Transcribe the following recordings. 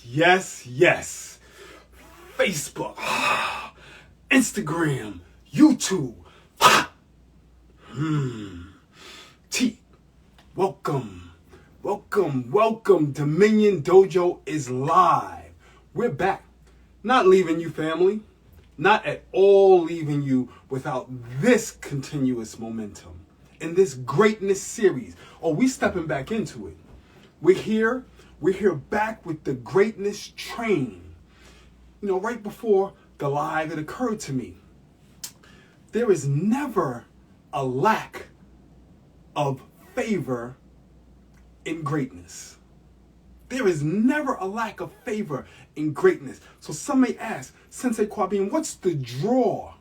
Yes, yes. Facebook, Instagram, YouTube. Welcome. Dominiyin Dojo is live. We're back. Not leaving you, family. Not at all leaving you without this continuous momentum in this greatness series. Oh, we stepping back into it. We're here back with the greatness train. You know, right before the live, it occurred to me, there is never a lack of favor in greatness. There is never a lack of favor in greatness. So some may ask, Sensei Kwabene, what's the draw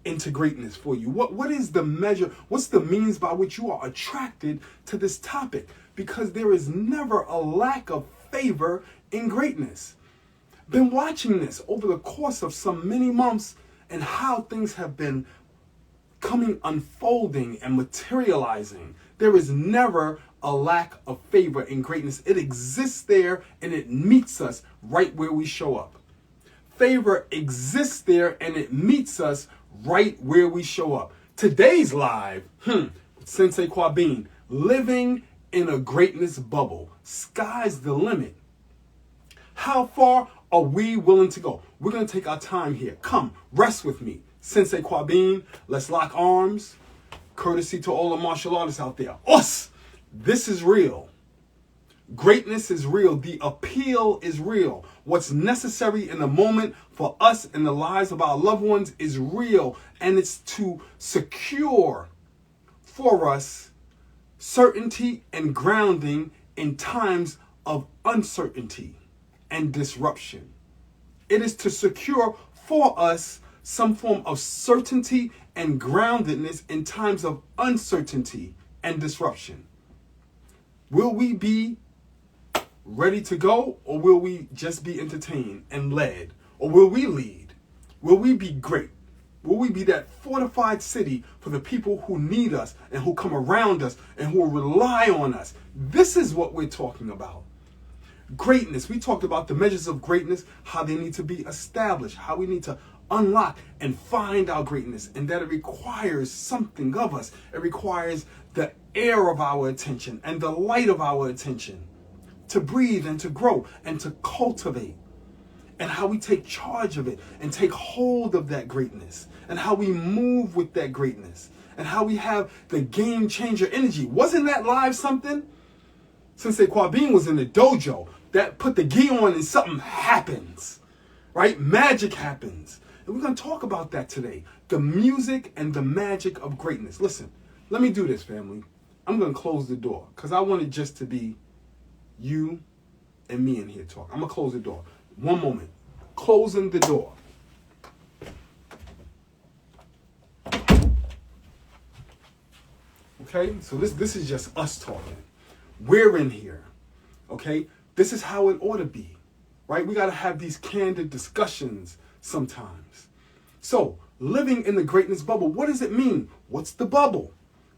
into greatness for you? What is the measure? What's the means by which you are attracted to this topic? Because there is never a lack of favor in greatness. Been watching this over the course of some many months and how things have been unfolding and materializing. There is never a lack of favor in greatness. It exists there and it meets us right where we show up. Favor exists there and it meets us right where we show up. Today's live, Sensei Kwabene, living in a greatness bubble. Sky's the limit. How far are we willing to go? We're going to take our time here. Come, rest with me. Sensei Kwabene, let's lock arms. Courtesy to all the martial artists out there. Us! This is real. Greatness is real. The appeal is real. What's necessary in the moment for us in the lives of our loved ones is real. And it's to secure for us certainty and grounding in times of uncertainty and disruption. It is to secure for us some form of certainty and groundedness in times of uncertainty and disruption. Will we be ready to go, or will we just be entertained and led? Or will we lead? Will we be great? Will we be that fortified city for the people who need us and who come around us and who will rely on us? This is what we're talking about. Greatness. We talked about the measures of greatness, how they need to be established, how we need to unlock and find our greatness, and that it requires something of us. It requires the air of our attention and the light of our attention to breathe and to grow and to cultivate, and how we take charge of it and take hold of that greatness, and how we move with that greatness, and how we have the game changer energy. Wasn't that live something? Sensei Kwabene was in the dojo. That put the gi on and something happens, right? Magic happens. And we're going to talk about that today. The music and the magic of greatness. Listen, let me do this, family. I'm going to close the door because I want it just to be you and me in here talk. I'm going to close the door. One moment. Closing the door. Okay? So this is just us talking. We're in here. Okay? This is how it ought to be. Right? We got to have these candid discussions sometimes. So, living in the greatness bubble, what does it mean? What's the bubble?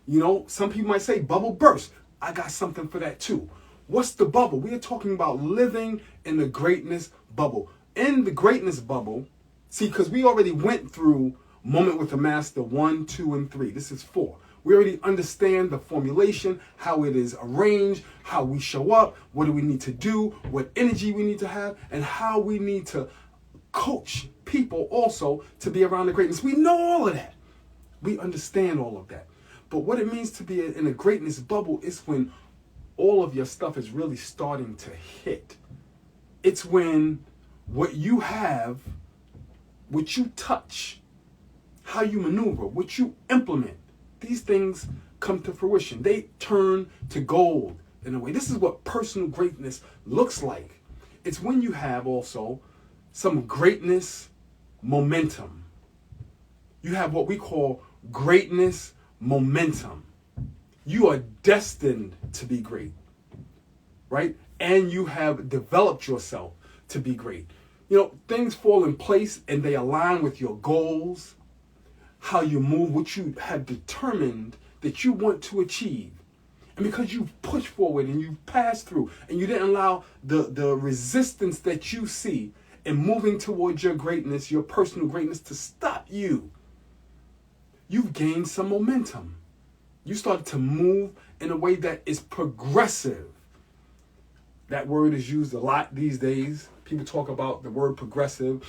You know, some people might say bubble burst. I got something for that too. What's the bubble? We are talking about living in the greatness bubble. In the greatness bubble, see, because we already went through Moment with the Master 1, 2, and 3. This is 4. We already understand the formulation, how it is arranged, how we show up, what do we need to do, what energy we need to have, and how we need to coach people also to be around the greatness. We know all of that. We understand all of that. But what it means to be in a greatness bubble is when all of your stuff is really starting to hit. It's when what you have, what you touch, how you maneuver, what you implement, these things come to fruition. They turn to gold in a way. This is what personal greatness looks like. It's when you have also some greatness momentum. You have what we call greatness momentum. You are destined to be great, right? And you have developed yourself to be great. You know, things fall in place and they align with your goals, how you move, what you have determined that you want to achieve. And because you pushed forward and you passed through and you didn't allow the resistance that you see in moving towards your greatness, your personal greatness, to stop you, you've gained some momentum. You started to move in a way that is progressive. That word is used a lot these days. People talk about the word progressive,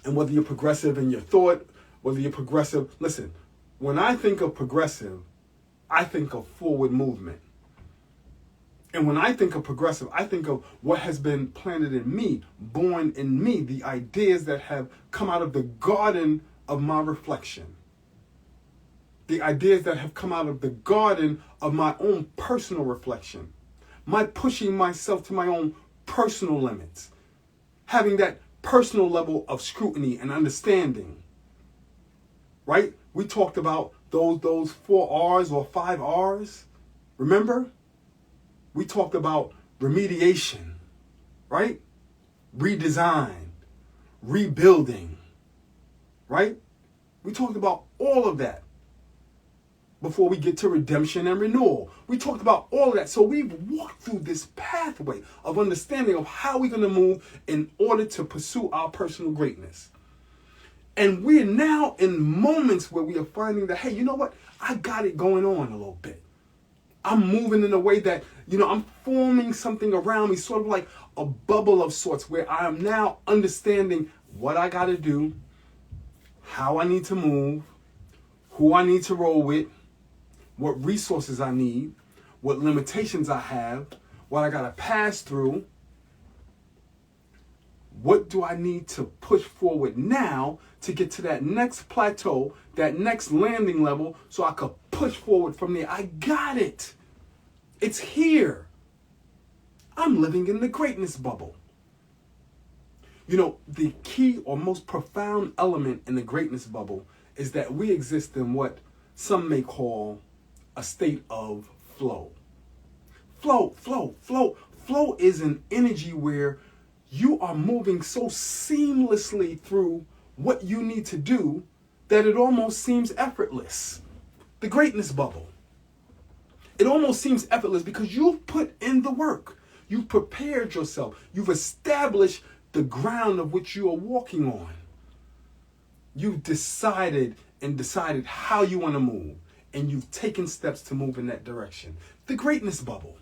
and whether you're progressive in your thought, whether you're progressive. Listen, when I think of progressive, I think of forward movement. And when I think of progressive, I think of what has been planted in me, born in me, the ideas that have come out of the garden of my reflection. The ideas that have come out of the garden of my own personal reflection. My pushing myself to my own personal limits. Having that personal level of scrutiny and understanding. Right? We talked about those 4 R's or 5 R's. Remember? We talked about remediation, right? Redesign, rebuilding, right? We talked about all of that before we get to redemption and renewal. We talked about all of that. So we've walked through this pathway of understanding of how we're going to move in order to pursue our personal greatness. And we're now in moments where we are finding that, hey, you know what? I got it going on a little bit. I'm moving in a way that, I'm forming something around me, sort of like a bubble of sorts, where I am now understanding what I got to do, how I need to move, who I need to roll with, what resources I need, what limitations I have, what I got to pass through. What do I need to push forward now to get to that next plateau, that next landing level, so I could push forward from there? I got it. It's here. I'm living in the greatness bubble. The key or most profound element in the greatness bubble is that we exist in what some may call a state of flow. Flow is an energy where you are moving so seamlessly through what you need to do that it almost seems effortless. The greatness bubble. It almost seems effortless because you've put in the work. You've prepared yourself. You've established the ground of which you are walking on. You've decided how you want to move, and you've taken steps to move in that direction. The greatness bubble.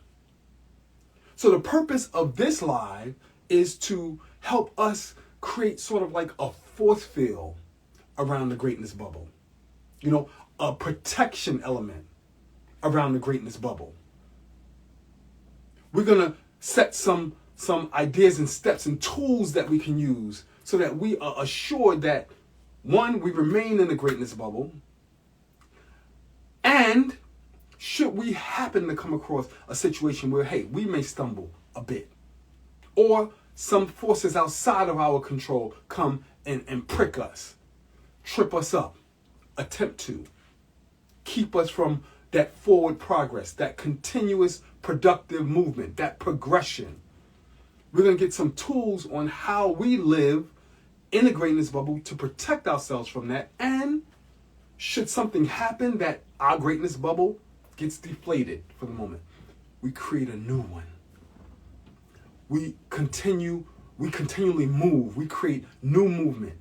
So the purpose of this live is to help us create sort of like a force field around the greatness bubble. A protection element around the greatness bubble. We're going to set some ideas and steps and tools that we can use so that we are assured that, one, we remain in the greatness bubble, and should we happen to come across a situation where, hey, we may stumble a bit, or some forces outside of our control come and prick us, trip us up, attempt to keep us from that forward progress, that continuous productive movement, that progression. We're going to get some tools on how we live in the greatness bubble to protect ourselves from that. And should something happen that our greatness bubble gets deflated for the moment, we create a new one. We continually move. We create new movement.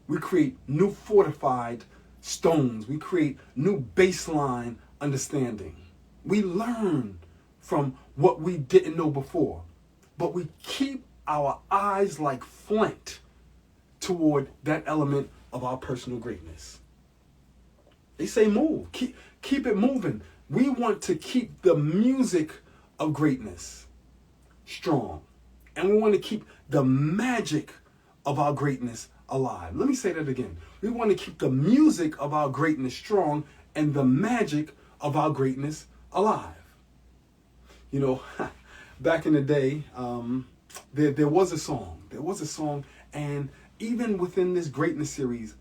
We create new fortified stones. We create new baseline understanding. We learn from what we didn't know before, but we keep our eyes like flint toward that element of our personal greatness. They say move. Keep it moving. We want to keep the music of greatness strong. And we want to keep the magic of our greatness alive. Let me say that again. We want to keep the music of our greatness strong and the magic of our greatness alive. Back in the day, there was a song, and even within this greatness series,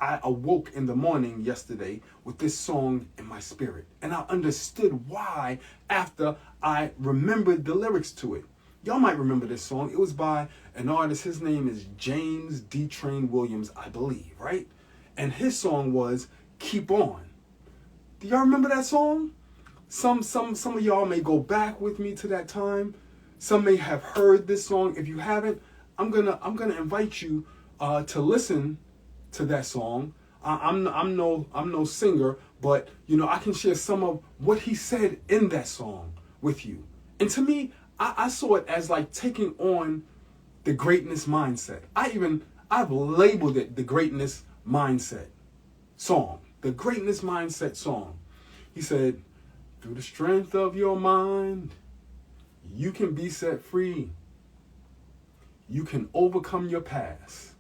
I awoke in the morning yesterday with this song in my spirit. And I understood why after I remembered the lyrics to it. Y'all might remember this song. It was by an artist. His name is James D. Train Williams, I believe, right? And his song was Keep On. Do y'all remember that song? Some of y'all may go back with me to that time. Some may have heard this song. If you haven't, I'm gonna invite you to listen to that song. I'm no singer, but I can share some of what he said in that song with you. And to me, I saw it as like taking on the greatness mindset. I've labeled it the greatness mindset song. The greatness mindset song. He said, through the strength of your mind, you can be set free. You can overcome your past.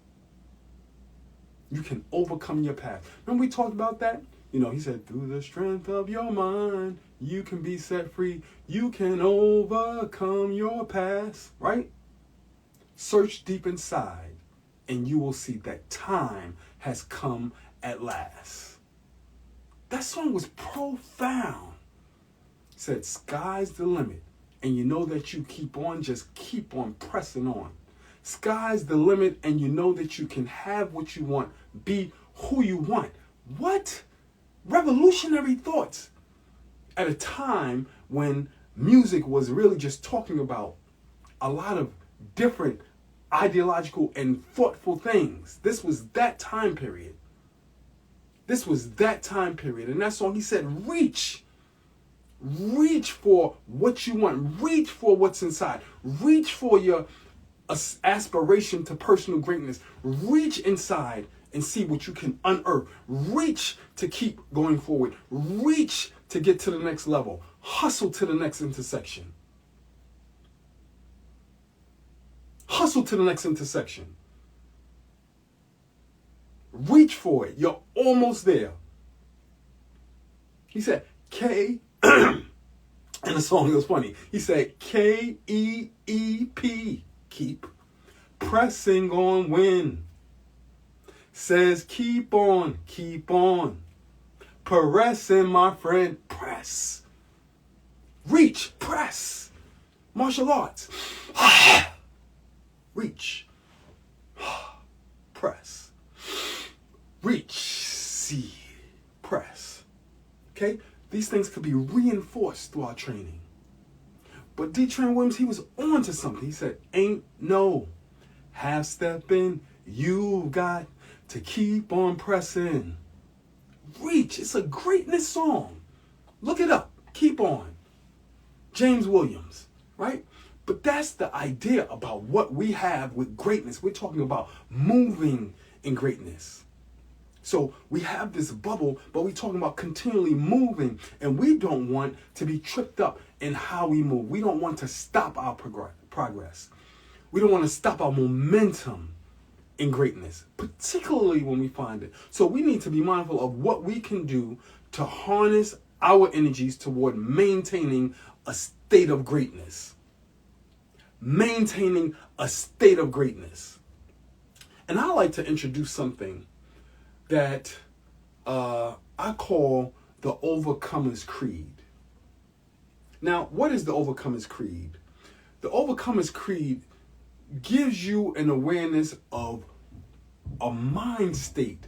You can overcome your past. Remember we talked about that? He said, through the strength of your mind, you can be set free. You can overcome your past, right? Search deep inside, and you will see that time has come at last. That song was profound. It said, sky's the limit. And you know that you just keep on pressing on. Sky's the limit, and you know that you can have what you want, be who you want. What? Revolutionary thoughts. At a time when music was really just talking about a lot of different ideological and thoughtful things. This was that time period. This was that time period. And that song, he said, reach. Reach for what you want. Reach for what's inside. Reach for your aspiration to personal greatness. Reach inside and see what you can unearth. Reach to keep going forward. Reach to get to the next level. Hustle to the next intersection. Hustle to the next intersection. Reach for it. You're almost there. He said, and the song was funny. He said, Keep. Keep. Pressing on win. Says keep on. Pressing, my friend. Press. Reach. Press. Martial arts. Reach. Press. Reach. See. Press. Okay? These things could be reinforced through our training. But D. Train Williams, he was on to something. He said, ain't no half stepping. You've got to keep on pressing. Reach. It's a greatness song. Look it up. Keep on. James Williams, right? But that's the idea about what we have with greatness. We're talking about moving in greatness. So we have this bubble, but we're talking about continually moving, and we don't want to be tripped up in how we move. We don't want to stop our progress. We don't want to stop our momentum in greatness, particularly when we find it. So we need to be mindful of what we can do to harness our energies toward maintaining a state of greatness. Maintaining a state of greatness. And I like to introduce something that I call the Overcomer's Creed. Now, what is the Overcomer's Creed? The Overcomer's Creed gives you an awareness of a mind state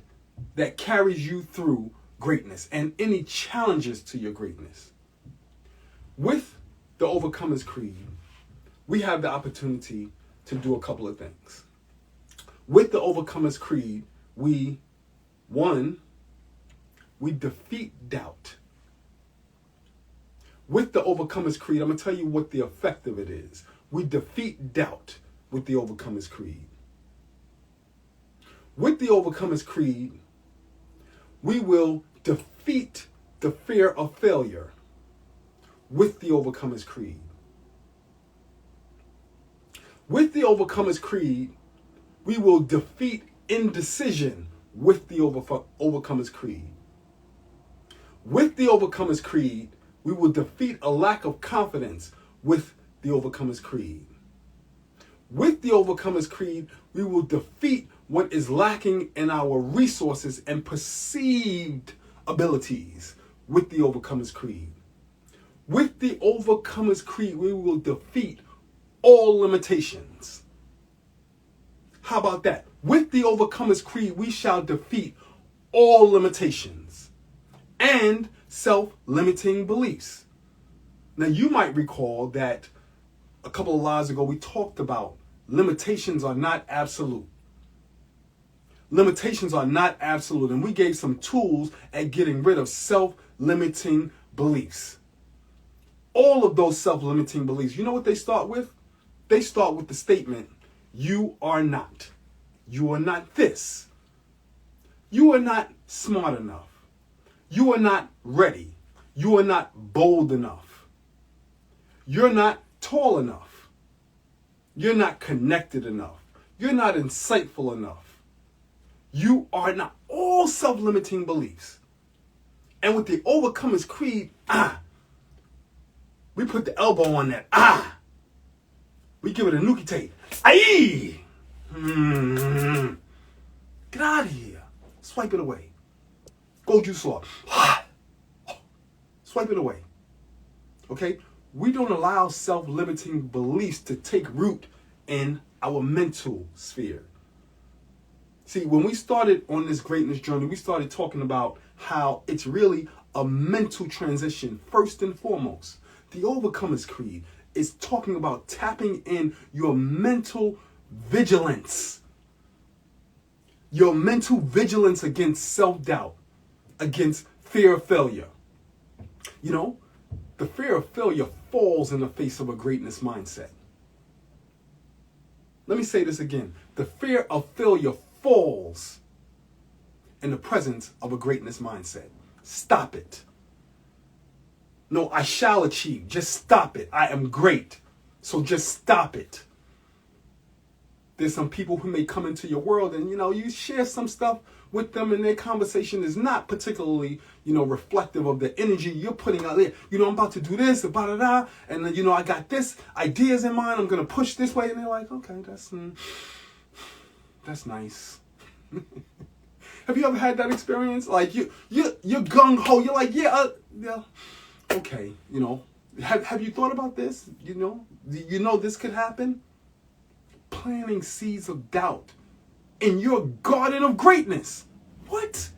that carries you through greatness and any challenges to your greatness. With the Overcomer's Creed, we have the opportunity to do a couple of things. With the Overcomer's Creed, we defeat doubt. With the Overcomer's Creed, I'm going to tell you what the effect of it is. We defeat doubt with the Overcomer's Creed. With the Overcomer's Creed, we will defeat the fear of failure with the Overcomer's Creed. With the Overcomer's Creed, we will defeat indecision with the Overcomer's Creed. With the Overcomer's Creed, we will defeat a lack of confidence with the Overcomer's Creed. With the Overcomer's Creed, we will defeat what is lacking in our resources and perceived abilities with the Overcomer's Creed. With the Overcomer's Creed, we will defeat all limitations. How about that? With the Overcomer's Creed, we shall defeat all limitations and self-limiting beliefs. Now, you might recall that a couple of lives ago we talked about limitations are not absolute. Limitations are not absolute. And we gave some tools at getting rid of self-limiting beliefs. All of those self-limiting beliefs, you know what they start with? They start with the statement, you are not. You are not this. You are not smart enough. You are not ready. You are not bold enough. You're not tall enough. You're not connected enough. You're not insightful enough. You are not. All self-limiting beliefs. And with the Overcomers Creed, we put the elbow on that. We give it a nuki tape. Aye! Get out of here. Swipe it away. Go juice off. Swipe it away. Okay? We don't allow self-limiting beliefs to take root in our mental sphere. See, when we started on this greatness journey, we started talking about how it's really a mental transition, first and foremost. The Overcomers Creed is talking about tapping in your mental vigilance. Your mental vigilance against self-doubt, against fear of failure. You know, the fear of failure falls in the face of a greatness mindset. Let me say this again. The fear of failure falls in the presence of a greatness mindset. Stop it. No, I shall achieve. Just stop it. I am great. So just stop it. There's some people who may come into your world and, you share some stuff with them and their conversation is not particularly, reflective of the energy you're putting out there. I'm about to do this, and then, I got this ideas in mind. I'm going to push this way. And they're like, okay, that's nice. Have you ever had that experience? Like you're gung-ho. You're like, yeah, okay. Have you thought about this? This could happen? Planting seeds of doubt in your garden of greatness. What?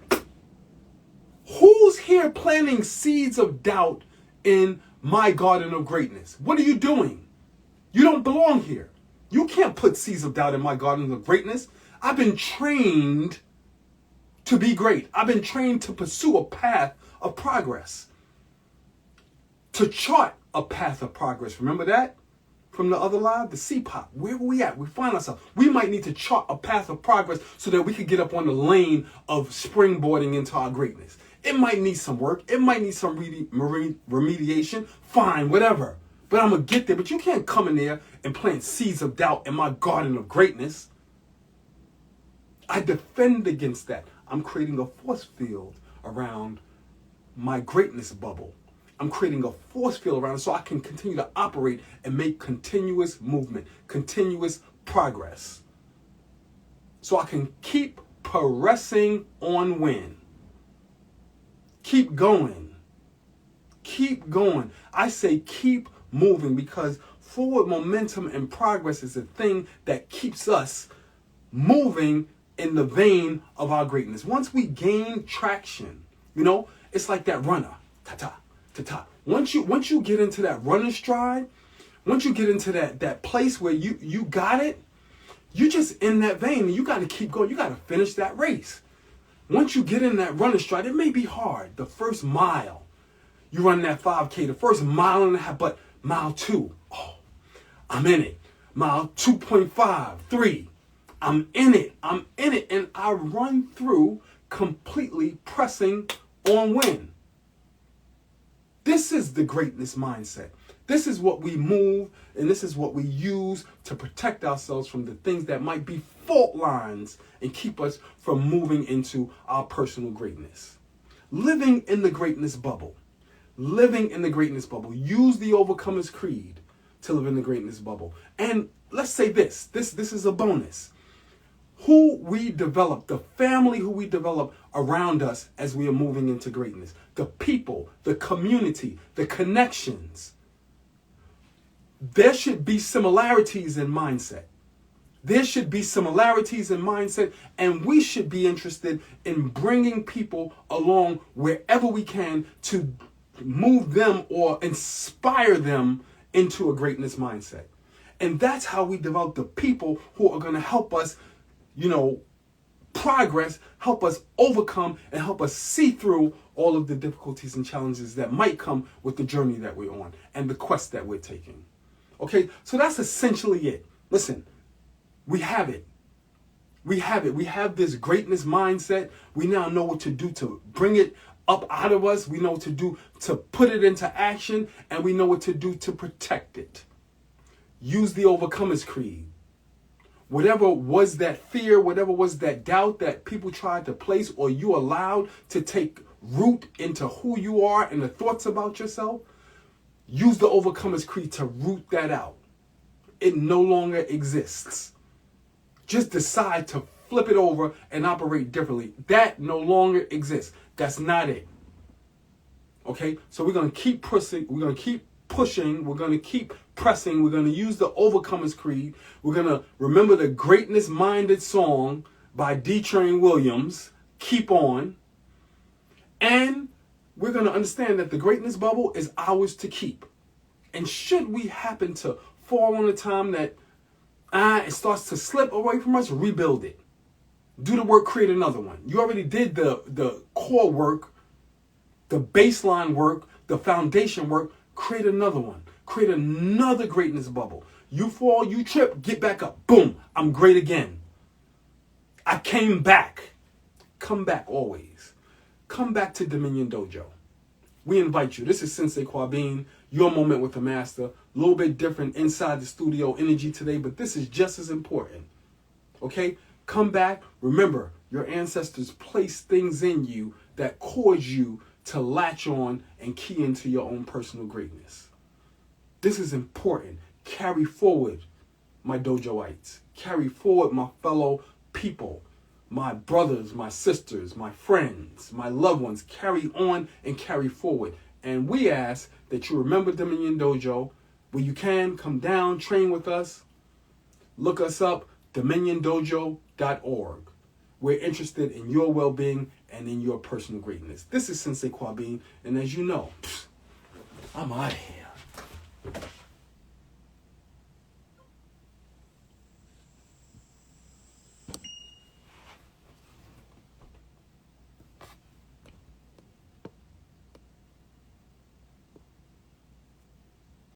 Who's here planting seeds of doubt in my garden of greatness? What are you doing? You don't belong here. You can't put seeds of doubt in my garden of greatness. I've been trained to be great. I've been trained to pursue a path of progress. To chart a path of progress. Remember that? From the other live, the C-pop. Where are we at? We find ourselves. We might need to chart a path of progress so that we can get up on the lane of springboarding into our greatness. It might need some work. It might need some remediation. Fine, whatever. But I'm going to get there. But you can't come in there and plant seeds of doubt in my garden of greatness. I defend against that. I'm creating a force field around my greatness bubble. I'm creating a force field around it so I can continue to operate and make continuous movement, continuous progress. So I can keep pressing on win. Keep going. Keep going. I say keep moving because forward momentum and progress is the thing that keeps us moving in the vein of our greatness. Once we gain traction, it's like that runner. Ta-ta. Once you get into that running stride, once you get into that place where you got it, you just in that vein and you got to keep going. You got to finish that race. Once you get in that running stride, it may be hard. The first mile, you run that 5K, the first mile and a half, but mile 2, I'm in it. Mile 2.5, 3, I'm in it. And I run through completely pressing on win. This is the greatness mindset. This is what we move and this is what we use to protect ourselves from the things that might be fault lines and keep us from moving into our personal greatness. Living in the greatness bubble. Living in the greatness bubble. Use the Overcomers Creed to live in the greatness bubble. And let's say this is a bonus. Who we develop, the family who we develop around us as we are moving into greatness. The people, the community, the connections. There should be similarities in mindset. There should be similarities in mindset, and we should be interested in bringing people along wherever we can to move them or inspire them into a greatness mindset. And that's how we develop the people who are going to help us, progress, help us overcome, and help us see through all of the difficulties and challenges that might come with the journey that we're on and the quest that we're taking. Okay, so that's essentially it. Listen, we have it. We have it. We have this greatness mindset. We now know what to do to bring it up out of us. We know what to do to put it into action, and we know what to do to protect it. Use the Overcomer's Creed. Whatever was that fear, whatever was that doubt that people tried to place or you allowed to take root into who you are and the thoughts about yourself, use the Overcomer's Creed to root that out. It no longer exists. Just decide to flip it over and operate differently. That no longer exists. That's not it. Okay? So we're going to keep pushing. We're going to keep pushing. We're going to keep pressing. We're going to use the Overcomer's Creed. We're going to remember the greatness-minded song by D. Train Williams, Keep On. And we're going to understand that the greatness bubble is ours to keep. And should we happen to fall on a time that it starts to slip away from us, rebuild it. Do the work, create another one. You already did the core work, the baseline work, the foundation work. Create another one. Create another greatness bubble. You fall, you trip, get back up. Boom, I'm great again. I came back. Come back always. Come back to Dominyin Dojo. We invite you. This is Sensei Kwabene, your moment with the master. A little bit different inside the studio energy today, but this is just as important. Okay? Come back. Remember, your ancestors placed things in you that cause you to latch on and key into your own personal greatness. This is important. Carry forward, my Dojoites. Carry forward, my fellow people. My brothers, my sisters, my friends, my loved ones, carry on and carry forward. And we ask that you remember Dominyin Dojo. When you can, come down, train with us. Look us up, DominyinDojo.org. We're interested in your well-being and in your personal greatness. This is Sensei Kwabene, and as you know, I'm out of here.